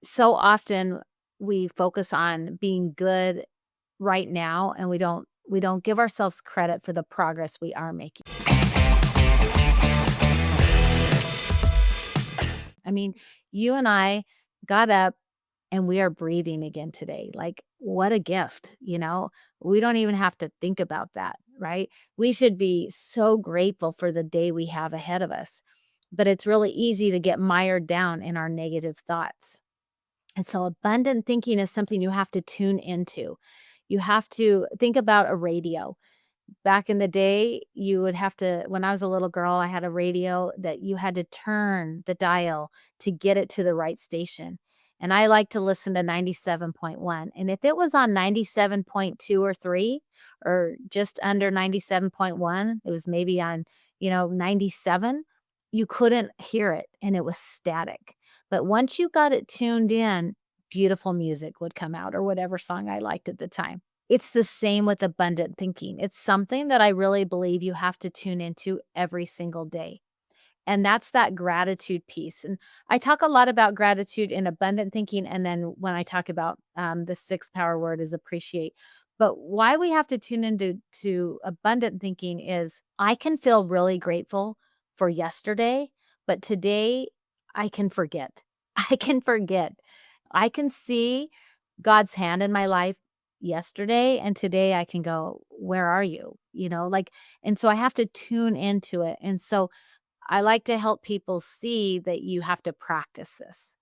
So often we focus on being good right now, and we don't give ourselves credit for the progress we are making. I mean, you and I got up and we are breathing again today. Like, what a gift, you know? We don't even have to think about that, right? We should be so grateful for the day we have ahead of us. But it's really easy to get mired down in our negative thoughts. And so abundant thinking is something you have to tune into. You have to think about a radio. Back in the day, you would have to when I was a little girl, I had a radio that you had to turn the dial to get it to the right station. And I like to listen to 97.1. And if it was on 97.2 or 3 or just under 97.1, it was maybe on, 97, you couldn't hear it and it was static. But once you got it tuned in, beautiful music would come out or whatever song I liked at the time. It's the same with abundant thinking. It's something that I really believe you have to tune into every single day. And that's that gratitude piece. And I talk a lot about gratitude in abundant thinking. And then when I talk about the sixth power word is appreciate. But why we have to tune into abundant thinking is I can feel really grateful for yesterday, but today I can forget. I can forget. I can see God's hand in my life yesterday, and today I can go, where are you? And so I have to tune into it. And so I like to help people see that you have to practice this.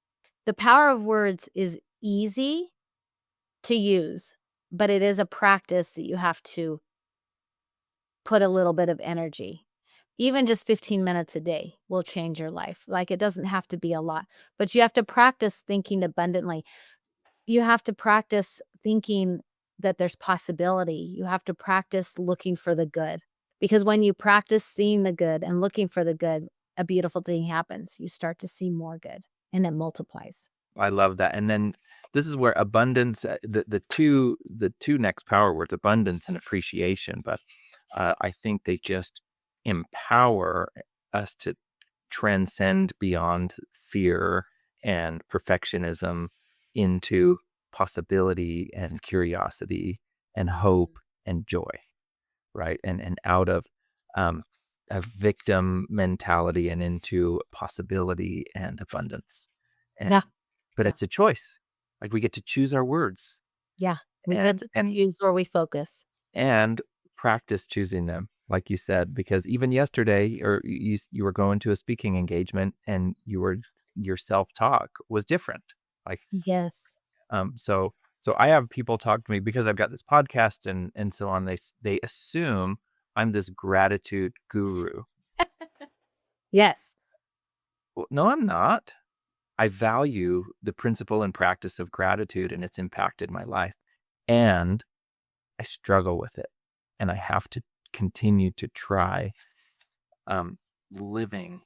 The power of words is easy to use, but it is a practice that you have to put a little bit of energy. Even just 15 minutes a day will change your life. Like, it doesn't have to be a lot, but you have to practice thinking abundantly. You have to practice thinking that there's possibility. You have to practice looking for the good. Because when you practice seeing the good and looking for the good, a beautiful thing happens. You start to see more good and it multiplies. I love that. And then this is where abundance, the two next power words, abundance and appreciation, but I think they just empower us to transcend beyond fear and perfectionism into possibility and curiosity and hope and joy, right? And out of a victim mentality and into possibility and abundance. Yeah. But Yeah. it's a choice. Like, we get to choose our words Yeah. We get and to and choose where we focus. and practice choosing them, like you said, because even yesterday, or you were going to a speaking engagement and your self-talk was different. Like, Yes. so I have people talk to me because I've got this podcast and so on. They assume I'm this gratitude guru. Yes. Well, no, I'm not. I value the principle and practice of gratitude, and it's impacted my life. And I struggle with it. And I have to continue to try living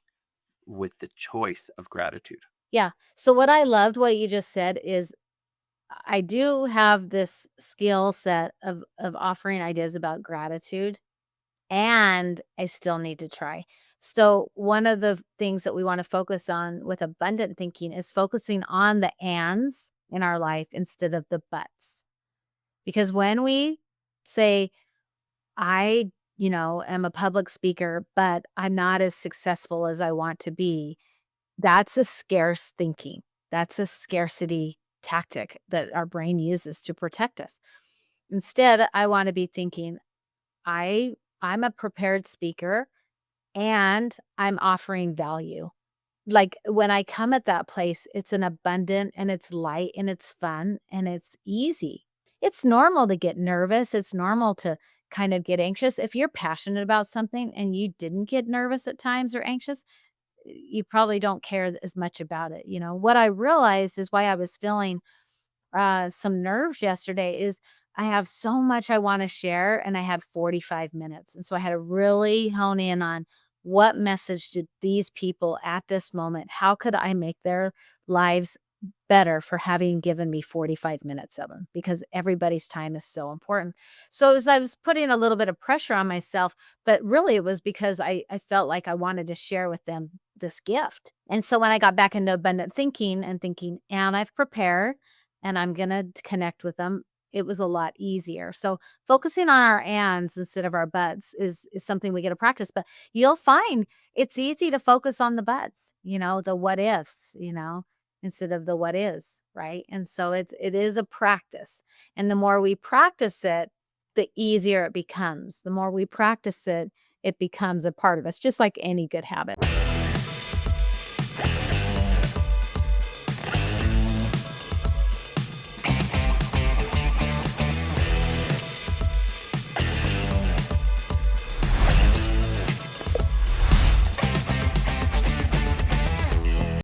with the choice of gratitude. Yeah. So what I loved what you just said is I do have this skill set of offering ideas about gratitude, and I still need to try. So one of the things that we want to focus on with abundant thinking is focusing on the ands in our life instead of the buts. Because when we say, I, am a public speaker, but I'm not as successful as I want to be, that's a scarce thinking. That's a scarcity tactic that our brain uses to protect us. Instead, I want to be thinking, I I'm a prepared speaker and I'm offering value. Like, when I come at that place, it's an abundant and it's light and it's fun and it's easy. It's normal to get nervous. It's normal to kind of get anxious. If you're passionate about something and you didn't get nervous at times or anxious, you probably don't care as much about it. What I realized is why I was feeling some nerves yesterday is I have so much I want to share and I had 45 minutes. And so I had to really hone in on what message did these people at this moment, how could I make their lives better for having given me 45 minutes of them because everybody's time is so important. So as I was putting a little bit of pressure on myself, but really it was because I felt like I wanted to share with them this gift. And so when I got back into abundant thinking and thinking, and I've prepared and I'm going to connect with them, it was a lot easier. So focusing on our ands instead of our buts is something we get to practice. But you'll find it's easy to focus on the buts, the what ifs, instead of the what is, right? And so it is a practice. And the more we practice it, the easier it becomes. The more we practice it, it becomes a part of us, just like any good habit.